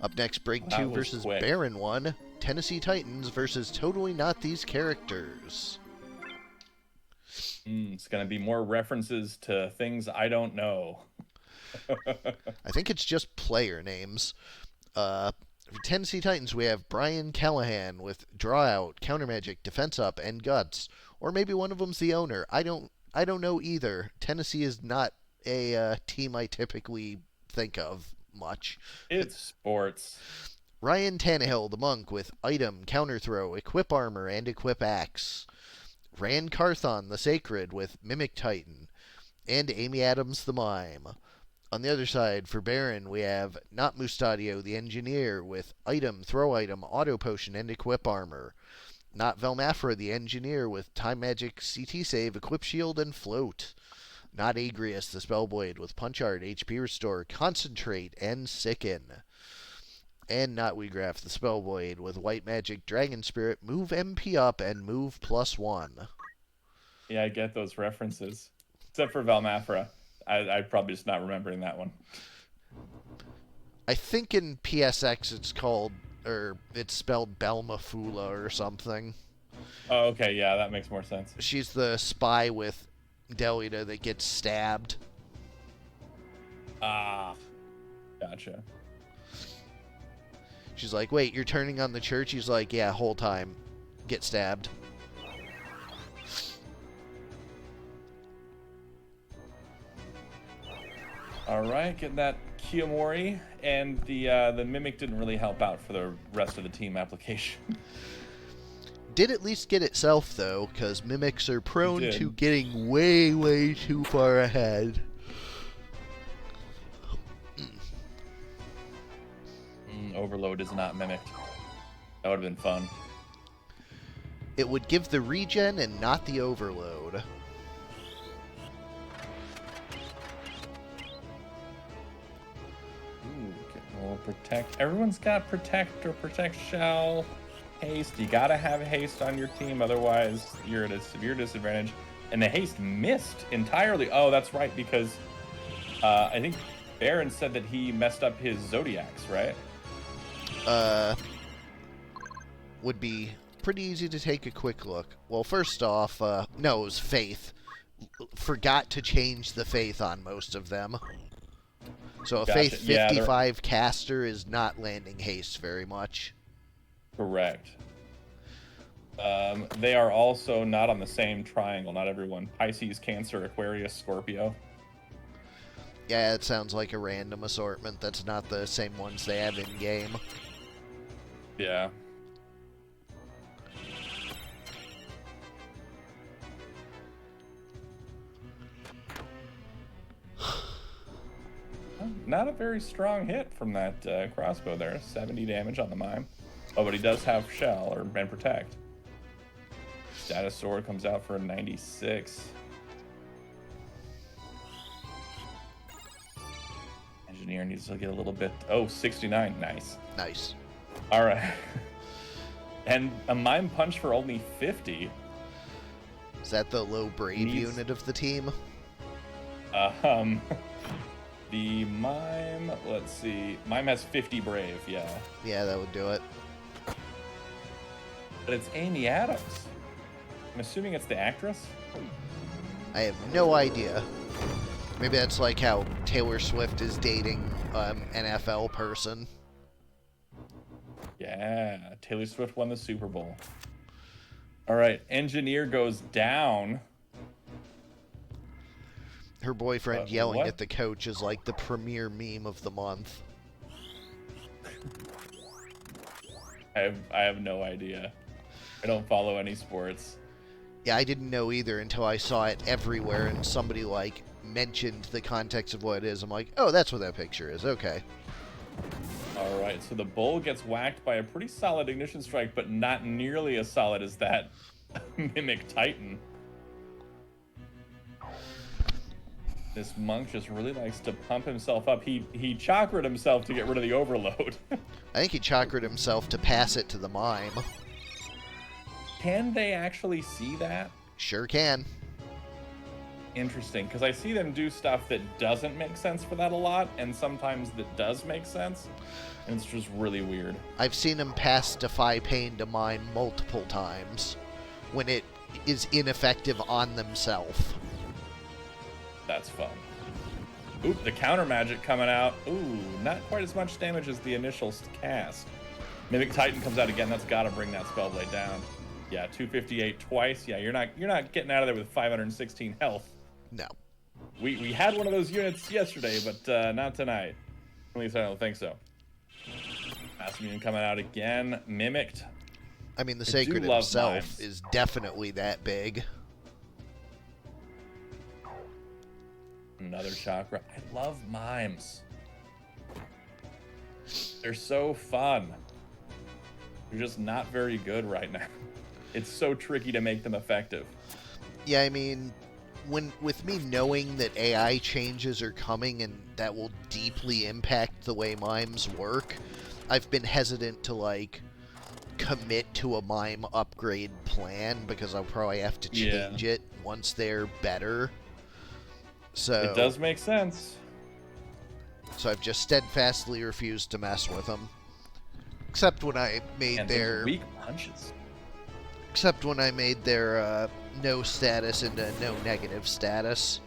Up next, Break That 2 was versus quick. Baron 1. Tennessee Titans versus Totally Not These Characters. It's going to be more references to things I don't know. I think it's just player names. For Tennessee Titans, we have Brian Callahan with Draw Out, Counter Magic, Defense Up, and Guts. Or maybe one of them's the owner. I don't know either. Tennessee is not a team I typically think of much. It's sports. Ryan Tannehill, the monk, with Item, Counter Throw, Equip Armor, and Equip Axe. Rand Carthon, the Sacred, with Mimic Titan. And Amy Adams, the Mime. On the other side, for Baron, we have Not Mustadio, the Engineer, with Item, Throw Item, Auto Potion, and Equip Armor. Not Velmafra, the Engineer, with Time Magic, CT Save, Equip Shield, and Float. Not Agrius, the Spellblade, with Punch Art, HP Restore, Concentrate, and Sicken. And not Weegraph, the Spellblade, with White Magic, Dragon Spirit, Move MP up, and Move +1. Yeah, I get those references. Except for Velmafra. I'm probably just not remembering that one. I think in PSX it's called, or it's spelled Belmafula or something. Oh, okay, yeah, that makes more sense. She's the spy with Delita that gets stabbed. Ah, gotcha. She's like, wait, you're turning on the church? He's like, yeah, whole time. Get stabbed. All right, getting that Kiyomori, and the Mimic didn't really help out for the rest of the team application. Did at least get itself, though, because mimics are prone Did. to getting way, way too far ahead. Overload is not mimicked. That would have been fun. It would give the regen and not the overload. Ooh, well, protect. Everyone's got protect or protect shell. Haste. You gotta have haste on your team, otherwise you're at a severe disadvantage. And the haste missed entirely. Oh, that's right, because I think Baron said that he messed up his Zodiacs, right? Would be pretty easy to take a quick look. Well, first off, no, it was Faith. Forgot to change the Faith on most of them. So a Gotcha. Faith Yeah, 55 caster is not landing haste very much. Correct. They are also not on the same triangle. Not everyone. Pisces, Cancer, Aquarius, Scorpio. Yeah, it sounds like a random assortment. That's not the same ones they have in-game. Yeah. Not a very strong hit from that crossbow there. 70 damage on the mime. Oh, but he does have shell and protect. Status sword comes out for a 96. Engineer needs to get a little bit. Oh, 69. Nice. Nice. All right. And a mime punch for only 50. Is that the low brave unit of the team? The mime, let's see. Mime has 50 brave, yeah. Yeah, that would do it. But it's Amy Adams. I'm assuming it's the actress? I have no idea. Maybe that's like how Taylor Swift is dating NFL person. Yeah, Taylor Swift won the Super Bowl. All right, Engineer goes down. Her boyfriend yelling what? at the coach is like the premier meme of the month. I have no idea. I don't follow any sports. Yeah, I didn't know either until I saw it everywhere and somebody like mentioned the context of what it is. I'm like, oh, that's what that picture is. Okay. All right, so the bull gets whacked by a pretty solid ignition strike, but not nearly as solid as that Mimic Titan. This monk just really likes to pump himself up. He chakra'd himself to get rid of the overload. I think he chakra'd himself to pass it to the mime. Can they actually see that? Sure can. interesting because I see them do stuff that doesn't make sense for that a lot, and sometimes that does make sense, and it's just really weird. I've seen him pass Defy Pain to mine multiple times when it is ineffective on themselves. That's fun. Ooh, the counter magic coming out. Ooh, not quite as much damage as the initial cast. Mimic Titan comes out again. That's got to bring that Spellblade down. Yeah, 258 twice. Yeah, you're not getting out of there with 516 health. No. We had one of those units yesterday, but not tonight. At least I don't think so. Asmian coming out again. Mimicked. I mean, the Sacred himself is definitely that big. Another chakra. I love mimes. They're so fun. They're just not very good right now. It's so tricky to make them effective. Yeah, I mean, with me knowing that AI changes are coming and that will deeply impact the way mimes work, I've been hesitant to, like, commit to a mime upgrade plan because I'll probably have to change it once they're better. So it does make sense. So I've just steadfastly refused to mess with them. Except when I made their weak punches. Except when I made their no status into no negative status.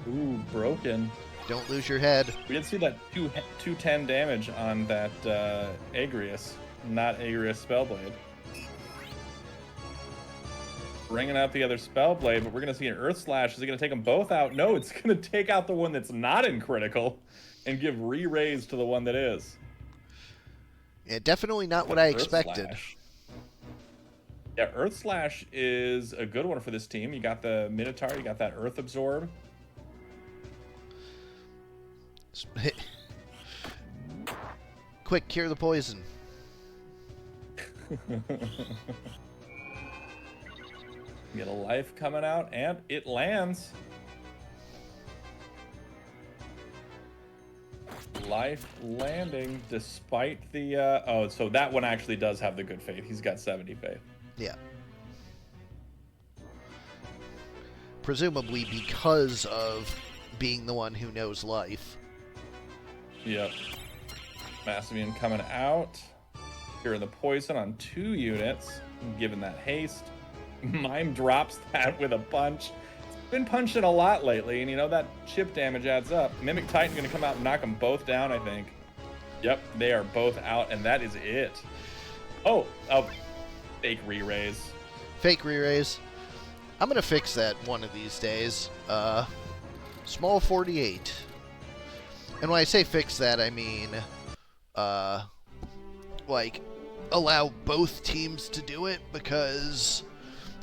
Ooh, broken. Don't lose your head. We did see that 210 damage on that Agrius, not Agrius Spellblade. Bringing out the other Spellblade, but we're going to see an Earth Slash. Is it going to take them both out? No, it's going to take out the one that's not in critical and give re-raise to the one that is. Yeah, definitely not what I expected. Slash. Yeah, Earth Slash is a good one for this team. You got the Minotaur, you got that Earth Absorb. Quick, cure the poison. Get a life coming out, and it lands. Life landing despite the... oh, so that one actually does have the good faith. He's got 70 faith. Yeah. Presumably because of being the one who knows life. Yep. Massivian coming out. Here in the poison on 2 units. Given that haste. Mime drops that with a punch. It's been punching a lot lately, and you know that chip damage adds up. Mimic Titan going to come out and knock them both down, I think. Yep, they are both out, and that is it. Oh, fake re-raise. Fake re-raise. I'm going to fix that one of these days. Small 48. And when I say fix that, I mean, like, allow both teams to do it, because,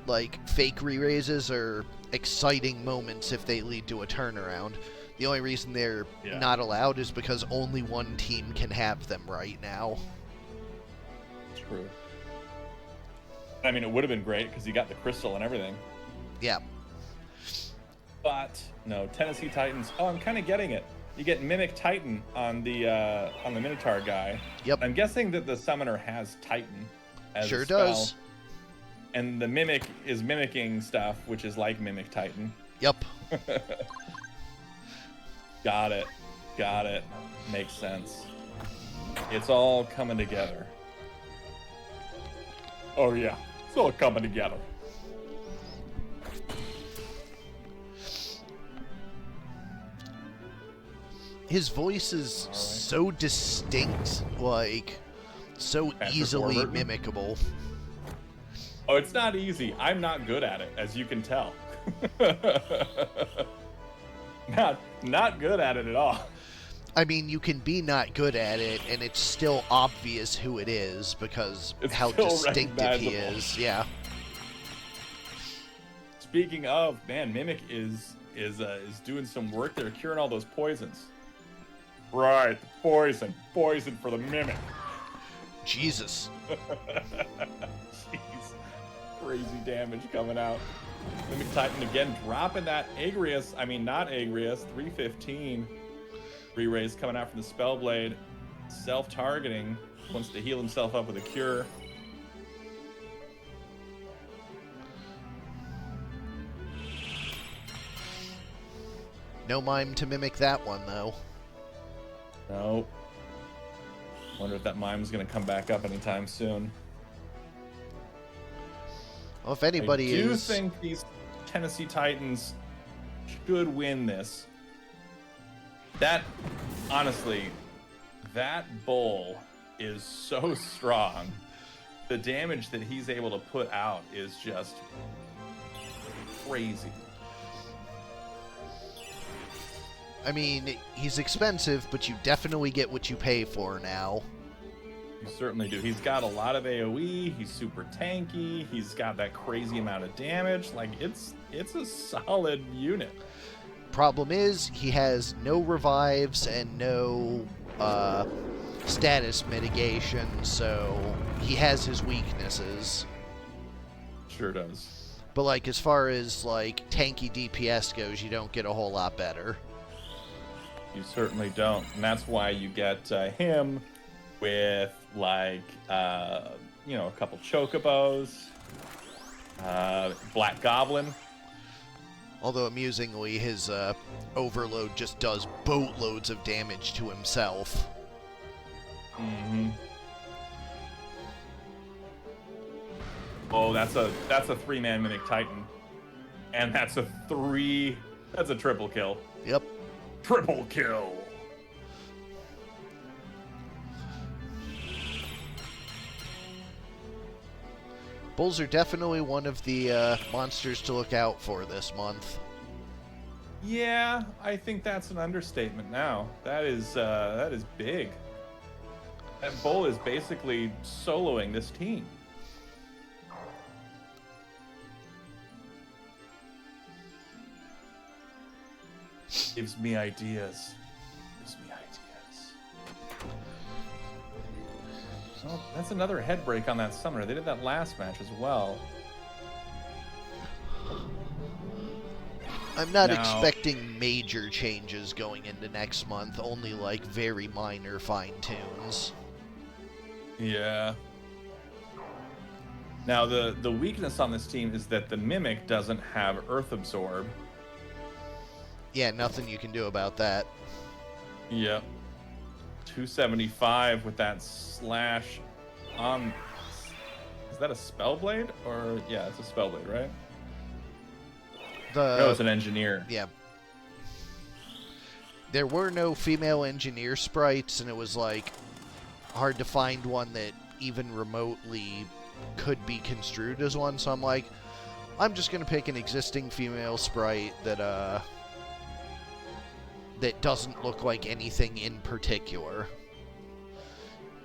like, fake re-raises are exciting moments if they lead to a turnaround. The only reason they're not allowed is because only one team can have them right now. True. I mean, it would have been great because you got the crystal and everything. Yeah. But no, Tennessee Titans. Oh, I'm kind of getting it. You get Mimic Titan on the Minotaur guy. Yep. I'm guessing that the summoner has Titan as sure a spell, does. And the Mimic is mimicking stuff, which is like Mimic Titan. Yep. Got it. Got it. Makes sense. It's all coming together. Oh yeah, it's all coming together. His voice is so distinct, like, so easily mimicable. Oh, it's not easy. I'm not good at it, as you can tell. Not good at it at all. I mean, you can be not good at it, and it's still obvious who it is, because it's how distinctive he is. Yeah. Speaking of, man, Mimic is doing some work there, curing all those poisons. Right, poison for the Mimic. Jesus. Jeez, crazy damage coming out. Mimic Titan again dropping that Agrius. I mean, not Agrius. 315. Re-raise coming out from the Spellblade. Self-targeting. Wants to heal himself up with a cure. No mime to mimic that one, though. Nope. Wonder if that mime's going to come back up anytime soon. Well, if anybody I do think these Tennessee Titans should win this. That, honestly, that bull is so strong. The damage that he's able to put out is just crazy. I mean, he's expensive, but you definitely get what you pay for now. You certainly do. He's got a lot of AoE. He's super tanky. He's got that crazy amount of damage. Like, it's a solid unit. Problem is, he has no revives and no status mitigation, so he has his weaknesses. Sure does. But, like, as far as, like, tanky DPS goes, you don't get a whole lot better. You certainly don't. And that's why you get him with, like, you know, a couple chocobos, Black Goblin. Although, amusingly, his overload just does boatloads of damage to himself. Mm-hmm. Oh, that's a 3-man Mimic Titan. And that's a triple kill. Yep. Triple kill. Bulls are definitely one of the monsters to look out for this month. Yeah, I think that's an understatement now. That is big. That bull is basically soloing this team. Gives me ideas. Oh, that's another head break on that summoner. They did that last match as well. I'm not expecting major changes going into next month, only like very minor fine-tunes. Yeah. Now, the weakness on this team is that the Mimic doesn't have Earth Absorb. Yeah, nothing you can do about that. Yep. 275 with that slash on... Is that a Spellblade? Or, yeah, it's a Spellblade, right? No, it's an Engineer. Yeah. There were no female Engineer sprites, and it was, like, hard to find one that even remotely could be construed as one, so I'm like, I'm just going to pick an existing female sprite that doesn't look like anything in particular.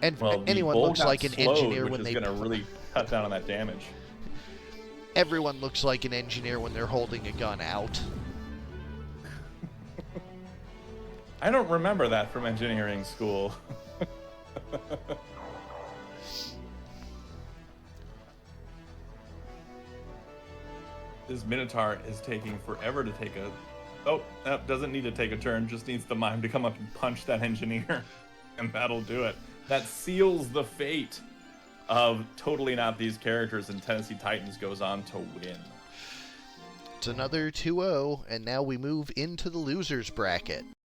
And well, anyone looks like an engineer when they... Which is going to really cut down on that damage. Everyone looks like an engineer when they're holding a gun out. I don't remember that from engineering school. This Minotaur is taking forever to take a... Oh, doesn't need to take a turn, just needs the mime to come up and punch that engineer. And that'll do it. That seals the fate of Totally Not These Characters, and Tennessee Titans goes on to win. It's another 2-0, and now we move into the losers bracket.